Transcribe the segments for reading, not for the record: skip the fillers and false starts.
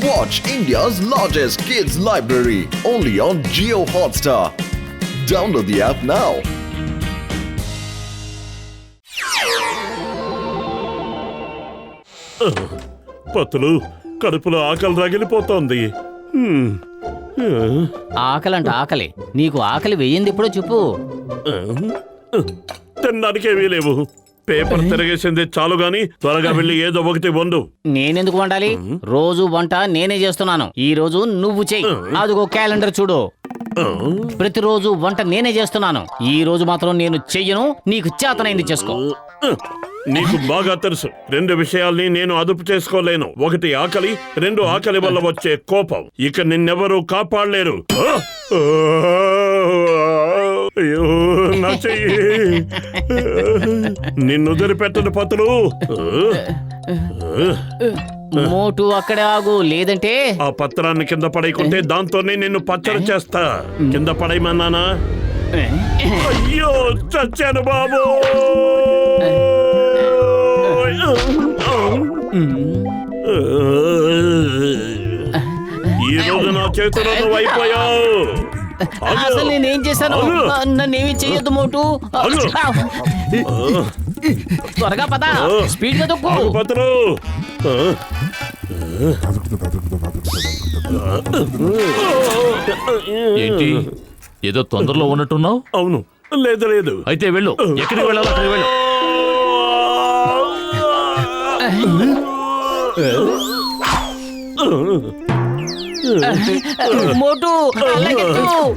Watch India's largest kids library only on Jio Hotstar. Download the app now. పతులు కడుపులో ఆకలి రగిలిపోతోంది. ఆకలంట ఆకలి. నీకు ఆకలి వెయ్యింది ఎప్పుడో చెప్పు. తినడానికేమీ లేవు. పేపర్ తిరగేసింది చాలు గాని త్వరగా వెళ్ళి ఏదో ఒకటి వండు. నేనెందుకు వండాలి? రోజు వంట నేనే చేస్తున్నాను. ఈ రోజు నువ్వు చెయ్యి. అదిగో క్యాలెండర్ చూడు. ప్రతిరోజు వంట నేనే చేస్తున్నాను. ఈ రోజు మాత్రం నేను చెయ్యను. నీకు చేతనైంది చేసుకో. నీకు బాగా తెలుసు, రెండు విషయాల్ని నేను అదుపు చేసుకోలేను. ఒకటి ఆకలి, రెండు ఆకలి వల్ల వచ్చే కోపం. ఇక నిన్నెవరూ కాపాడలేరు. అయ్యో నా చెయ్యి, నిన్ను వదిలిపెట్టను పతులు. మోటు అక్కడే ఆగు, లేదంటే ఆ పత్రాన్ని కింద పడేయకుంటే దాంతోనే నిన్ను పచ్చడి చేస్తా. కింద పడేయమన్నానా? అయ్యో చచ్చాను బాబు. ఈ రోజు నా చేతిలో నువ్వు అయిపోయావు. అసలు నేనేం చేశాను? నన్నేమి చెయ్యొద్దు మోటు. త్వరగా పద, స్పీడ్ గా తొక్కు. పత్రు ఏంటి, ఏదో తొందరలో ఉన్నట్టున్నావు? అవును. లేదు లేదు. అయితే వెళ్ళు, ఎక్కడికి వెళ్ళాలో అక్కడికి వెళ్ళు. మోటు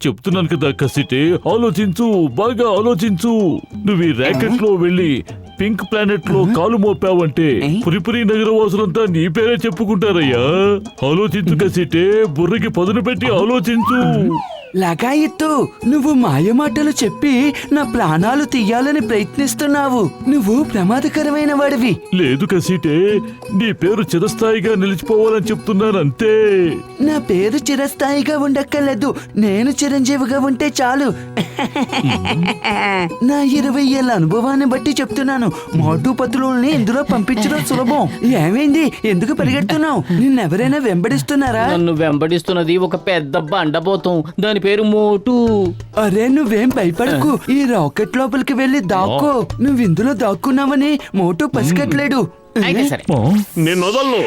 చెప్తున్నాను కదా కసిటే, ఆలోచించు, బాగా ఆలోచించు. నువ్వు ఈ ర్యాకెట్ లో వెళ్ళి పింక్ ప్లానెట్ లో కాలు మోపావంటే పురిపురి నగరవాసులంతా నీ పేరే చెప్పుకుంటారయ్యా. ఆలోచించు కసిటే, బుర్రకి పదును పెట్టి ఆలోచించు. లగాయత్తు, నువ్వు మాయమాటలు చెప్పి నా ప్రాణాలు తీయాలని ప్రయత్నిస్తున్నావు. నువ్వు ప్రమాదకరమైన వాడివి. లేదు కసిటే, నీ పేరు చిరస్థాయిగా నిలిచిపోవాలని చెప్తున్నాను అంతే. నా పేరు చిరస్థాయిగా ఉండక్కర్లేదు, నేను చిరంజీవిగా ఉంటే చాలు. నా 20 ఏళ్ల అనుభవాన్ని బట్టి చెప్తున్నాను. మోటు పతులని ఇందులో పంపించడం సులభం. ఏమైంది, ఎందుకు పరిగెడుతున్నావు? నిన్నెవరైనా వెంబడిస్తున్నారా? నన్ను వెంబడిస్తున్నది ఒక పెద్ద బండబోతం. దాని పేరు మోటు. అరే నువ్వేం భయపడకు, ఈ రాకెట్ లోపలికి వెళ్ళి దాక్కో. నువ్వు ఇందులో దాక్కున్నావని మోటు పసిగట్లేడు. అయితే సరే, నేను వదలను.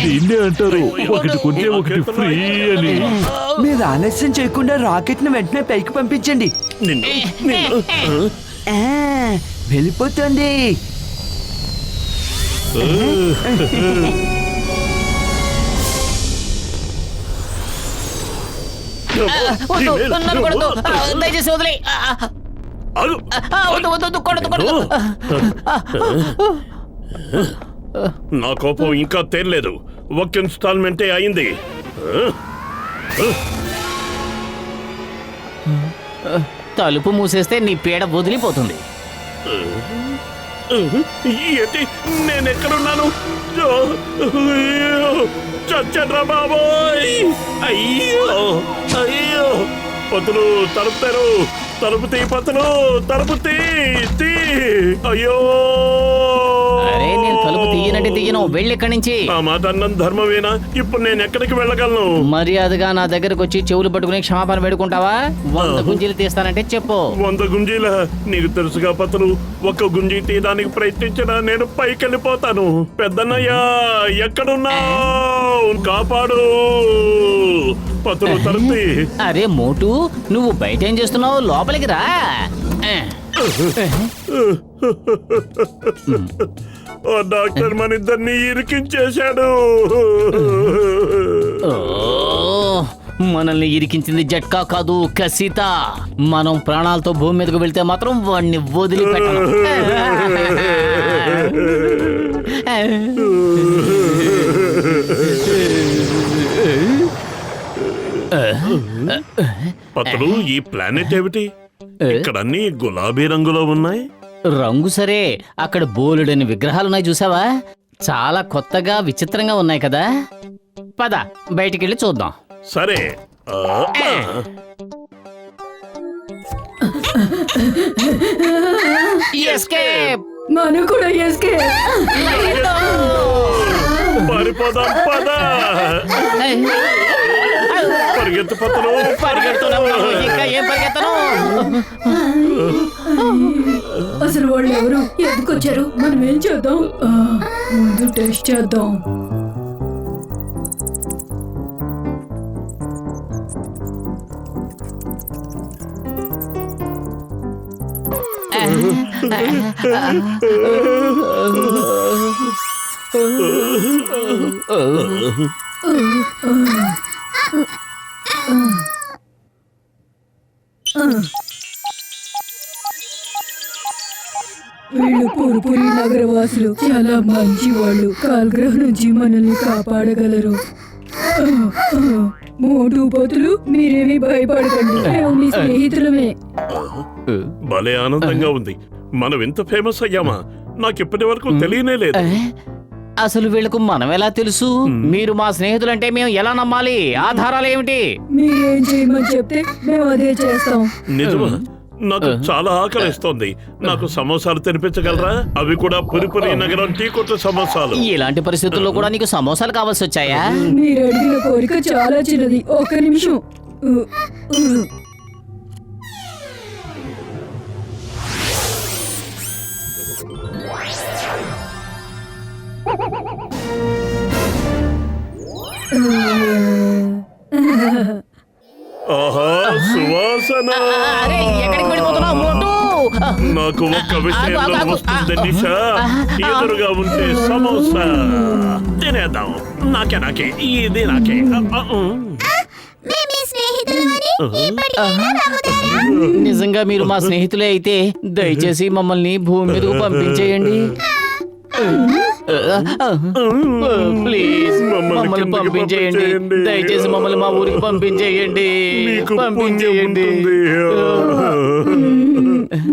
దీన్నే అంటారు ఒకటి కొంటే ఒకటి ఫ్రీ అని. మీరు ఆలస్యం చేయకుండా రాకెట్ ను వెంటనే పైకి పంపించండి. వెళ్ళిపోతుంది. నన్ను కొడదు, దయచేసి వదిలే. నా కోపం ఇంకా తేరలేదు. ఒక ఇన్స్టాల్మెంటే అయింది. తలుపు మూసేస్తే నీ పీడ వదిలిపోతుంది. ఏంటి, నేనెక్కడున్నాను? చచ్చడ్రా బాబోయ్. అయ్యో అయ్యో, పతులు తలుపుతారు. తలుపు తీ పతులు, తలుపు తీ. అయ్యో, అరే నేను తలుపు తీయనంటే తీయను. వెళ్ళి ఇక్కడి నుంచి. ఆ మాట అన్నం ధర్మమేనా? ఇప్పుడు నేను ఎక్కడికి వెళ్ళగలను? మర్యాదగా నా దగ్గరకు వచ్చి చెవులు పట్టుకుని క్షమాపణ వేడుకుంటావా? 100 గుంజీలు తీస్తానంటే చెప్పు. 100 గుంజీల? నీకు తెలుసుగా పతులు, ఒక్క గుంజీ తీయడానికి ప్రయత్నించినా నేను పైకి వెళ్ళిపోతాను. పెద్దన్నయ్యా ఎక్కడున్నావు? కాపాడు పతులు, తలుపు. అరే మోటు, నువ్వు బయట ఏం చేస్తున్నావు? లోపలికి రా. డాక్టర్ మన ఇద్దరిని ఇరికించేశాడు. మనల్ని ఇరికించింది జట్కా కాదు, కసిత. మనం ప్రాణాలతో భూమి మీదకు వెళ్తే మాత్రం వాడిని వదిలిపెట్టను. పతులు, ఈ ప్లానెట్ ఏమిటి? ఇక్కడ అన్ని గులాబీ రంగులో ఉన్నాయి. రంగు సరే, అక్కడ బోలెడని విగ్రహాలున్నాయి చూసావా? చాలా కొత్తగా విచిత్రంగా ఉన్నాయి కదా. పద బయటికెళ్ళి చూద్దాం. సరే. ఎస్కేప్. మనం కూడా ఎస్కేప్. వెళ్ళిపోదాం పద. పరిగెత్తు పత్తులు. పరిగెడుతున్నావు, ఇంకా ఏం పరిగెత్తను. అసలు వాళ్ళు ఎవరు, ఎందుకు వచ్చారు, మనం ఏం చేద్దాం? ముందు టెస్ట్ చేద్దాం. వీళ్ళు పూర్పురి నగరవాసులు, చాలా మంచి వాళ్ళు. కాల్గ్రహం నుంచి మనల్ని కాపాడగలరు. మోటు పోతులు, మీరేమీ భయపడకండి, మేము మీ స్నేహితులమే. భలే ఆనందంగా ఉంది. మనం ఎంత ఫేమస్ అయ్యామా? నాకు ఇప్పటి వరకు తెలియనే లేదు. అసలు వీళ్ళకు మనం ఎలా తెలుసు? మీరు మా స్నేహితులంటే మేము ఎలా నమ్మాలి? ఆధారాలు ఏమిటి? మీరేం చేయమని చెప్తే మేము అదే చేస్తాం. నిజమా? నాకు చాలా ఆకలిస్తోంది. నాకు సమోసాలు తినిపించగలరా? అవి కూడా పురిపురి నగరం టీ కొట్టు సమోసాలు. ఇలాంటి పరిస్థితుల్లో కూడా నీకు సమోసాలు కావాల్సి వచ్చాయా? మీరు అడిగిన కోరిక చాలా చిన్నది. ఒక్క నిమిషం. ఆహా, సువాసన. అరే, ఎక్కడికి వెళ్ళిపోతున్నావు మోటు? నాకు ఒక్క విషయంలో వస్తుంది నిషా. ఎదురుగా ఉంటే సమోసా తినేద్దాం. నాకే ఇది నాకే. నిజంగా మీరు మా స్నేహితులే అయితే దయచేసి మమ్మల్ని భూమి మీదకు పంపించేయండి. ప్లీజ్ మమ్మల్ని పంపించేయండి. దయచేసి మమ్మల్ని మా ఊరికి పంపించేయండి. పంపించేయండి.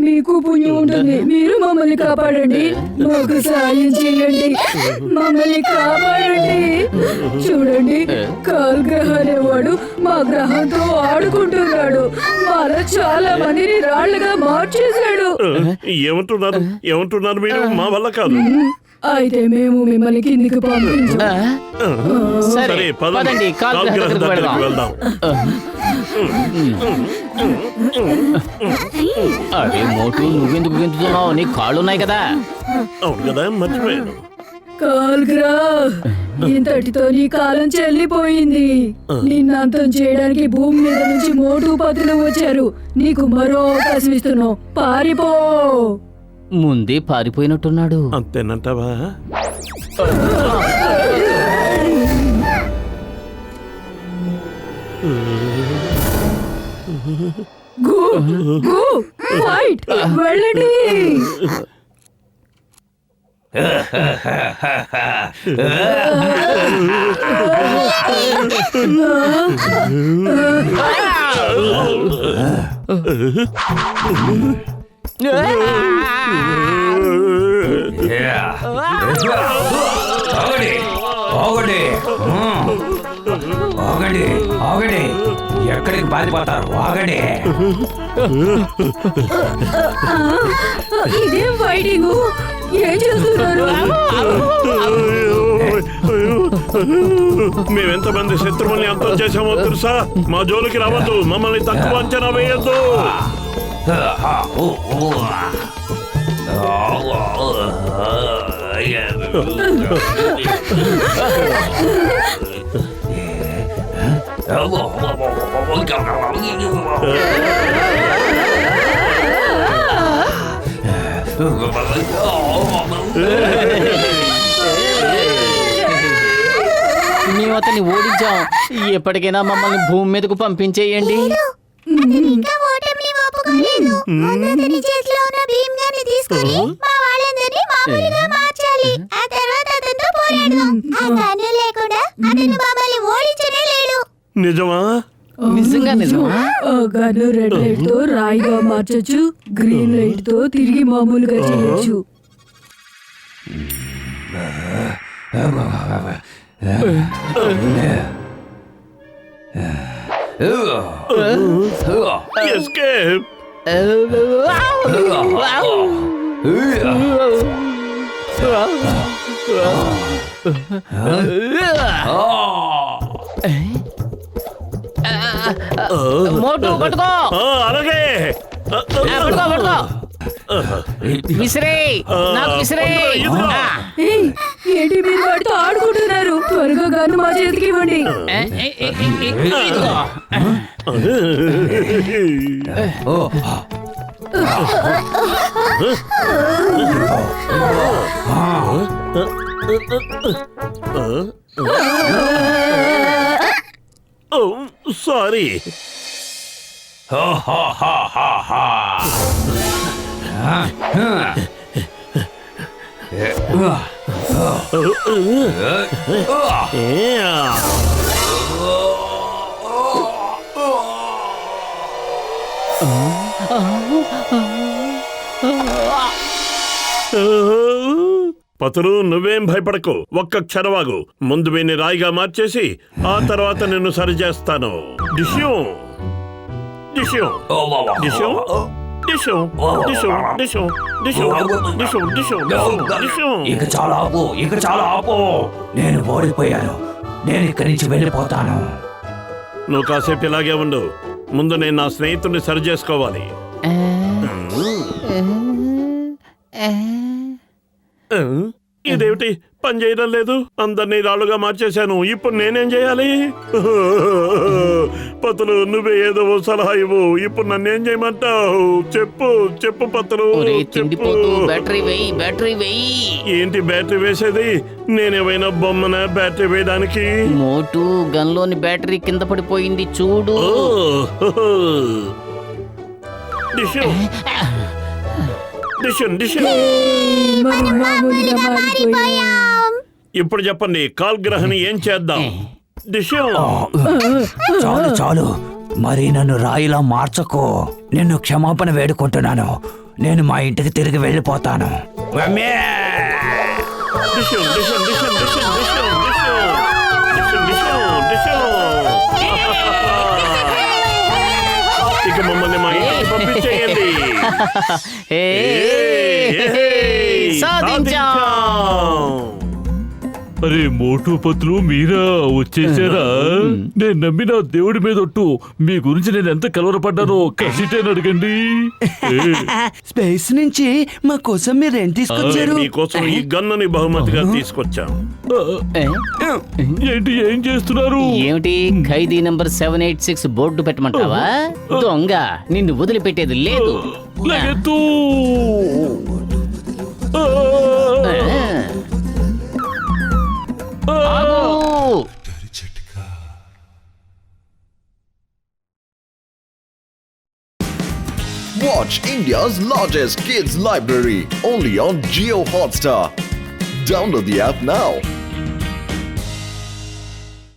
మీకు పుణ్యం ఉంటుంది. మీరు మమ్మల్ని కాపాడండి. మాకు సాయం చేయండి. మమ్మల్ని కాపాడండి. చూడండి, కాల్గ్రహ అనేవాడు మా గ్రహంతో ఆడుకుంటున్నాడు. మాలో చాలా మందిని రాళ్లుగా మార్చేశాడు. ఏమంటున్నారు మీరు? మా వల్ల కాదు. అయితే మేము మిమ్మల్ని కిందికి పంపించాం. సరే పదండి, కాల్గ్రహ దగ్గరికి వెళ్దాం. అరే మోటు, నువ్వెందుకు గెంతుతున్నావు? నీ కాళ్ళున్నాయి కదా. అవును కదా, మర్చిపోయాను. కాల్గ్రహ్, ఇంతటితో నీ కాలం చెల్లిపోయింది. నిన్నంతం చేయడానికి భూమి మీద నుంచి మోటు పతులు వచ్చారు. నీకు మరో అవకాశం ఇస్తున్నాం. పారిపో. ముందే పారిపోయినట్టున్నాడు. అంతేనంటావా? గో గో ఫైట్, వెళ్ళండి. ఆగండి, ఎక్కడికి పారిపోతారు? ఆగండి. ఇదేం ఫైటింగ్? ఏం చేస్తున్నారు? మేమెంతమంది శత్రువుల్ని అంతం చేశామో తెలుసా? మా జోలికి రావద్దు. మమ్మల్ని తక్కువ అంచనా వేయద్దు. మేము అతన్ని ఓడించాం. ఎప్పటికైనా మమ్మల్ని భూమి మీదకు పంపించేయండి. ఇంకా ఓటమిని ఒప్పుకోలేదు. ముందు అతని చేతిలో ఉన్న భీమ్ గారిని తీసుకొని మా వాళ్ళందరినీ మామూలుగా మార్చాలి. ఆ తర్వాత అతనితో పోరాడదాం. ఆ గన్ను లేకుండా అతను మమ్మల్ని ఓడించనే లేడు. నిజమా? నిజంగా నిజమా? ఆ గన్ను రెడ్ లైట్ తో రాయిగా మార్చొచ్చు, గ్రీన్ లైట్ తో తిరిగి మామూలుగా చేయొచ్చు. Escape! మోటు పట్టుకో. అలాగే పట్టుకో పట్టుకో. విసిరే నాకు విసిరే. ఏయ్, ఏంటి మీరు వాటితో ఆడుకుంటున్నారు? త్వరగా గన్ను మా చేతికి ఇవ్వండి. ఇదిగో. సారీ. పతులు నువ్వేం భయపడకు, ఒక్క క్షణవాగు. ముందు వీని రాయిగా మార్చేసి ఆ తర్వాత నిన్ను సరి చేస్తాను. డిష్యూ డిష్యూ డిష్యూ డిష్యూ డిష్యూ డిష్యూ డిష్యూ డిష్యూ డిష్యూ డిష్యూ. ఇక చాలా ఆపు, ఇక చాలా ఆపు. నేను ఓడిపోయాను. నేను ఇక్కడి నుంచి వెళ్ళిపోతాను. నువ్వు కాసేపు ఇలాగే ఉండు. ముందు నేను నా స్నేహితుడిని సరి చేసుకోవాలి. ఇదేమిటి పని చేయడం లేదు? అందరినీ రాళ్ళుగా మార్చేశాను. ఇప్పుడు నేనేం చేయాలి? పతులు నువ్వే ఏదో ఓ సలహా ఇవ్వు. ఇప్పుడు నన్నేం చేయమంటావు? చెప్పు చెప్పు పతులు. తిండిపోతూ బ్యాటరీ వెయ్యి, బ్యాటరీ వెయ్యి. ఏంటి బ్యాటరీ వేసేది? నేనేమైనా బొమ్మన బ్యాటరీ వేయడానికి? మోటు గన్లోని బ్యాటరీ కింద పడిపోయింది చూడు. మనం మామూలుగా మారిపోయాం. ఇప్పుడు చెప్పండి, కాల్ గ్రహని ఏం చేద్దాం? చాలు చాలు, మరి నన్ను రాయిలా మార్చకు. నిన్ను క్షమాపణ వేడుకుంటున్నాను. నేను మా ఇంటికి తిరిగి వెళ్ళిపోతాను. ఇక మమ్మల్ని మా ఇంటికి పంపించేయండి. సాధించాం. అరే మోటు పతులు మీరా వచ్చేసారా? నేను నమ్మిన దేవుడి మీద ఒట్టు, మీ గురించి నేను ఎంత కలవరపడ్డానో కసిటేని అడగండి. స్పేస్ నుంచి మా కోసం మీరు ఏం తీసుకొచ్చారు? మీకోసం ఈ గన్నుని బహుమతిగా తీసుకొచ్చాం. ఏంటి ఏం చేస్తున్నారు? ఏమిటి ఖైదీ నంబర్ 786 బోర్డు పెట్టమంటావా? దొంగ, నిన్ను వదిలిపెట్టేది లేదు. లగెత్తు. ఆగు. Watch India's largest kids library only on Geo Hotstar. Download the app now.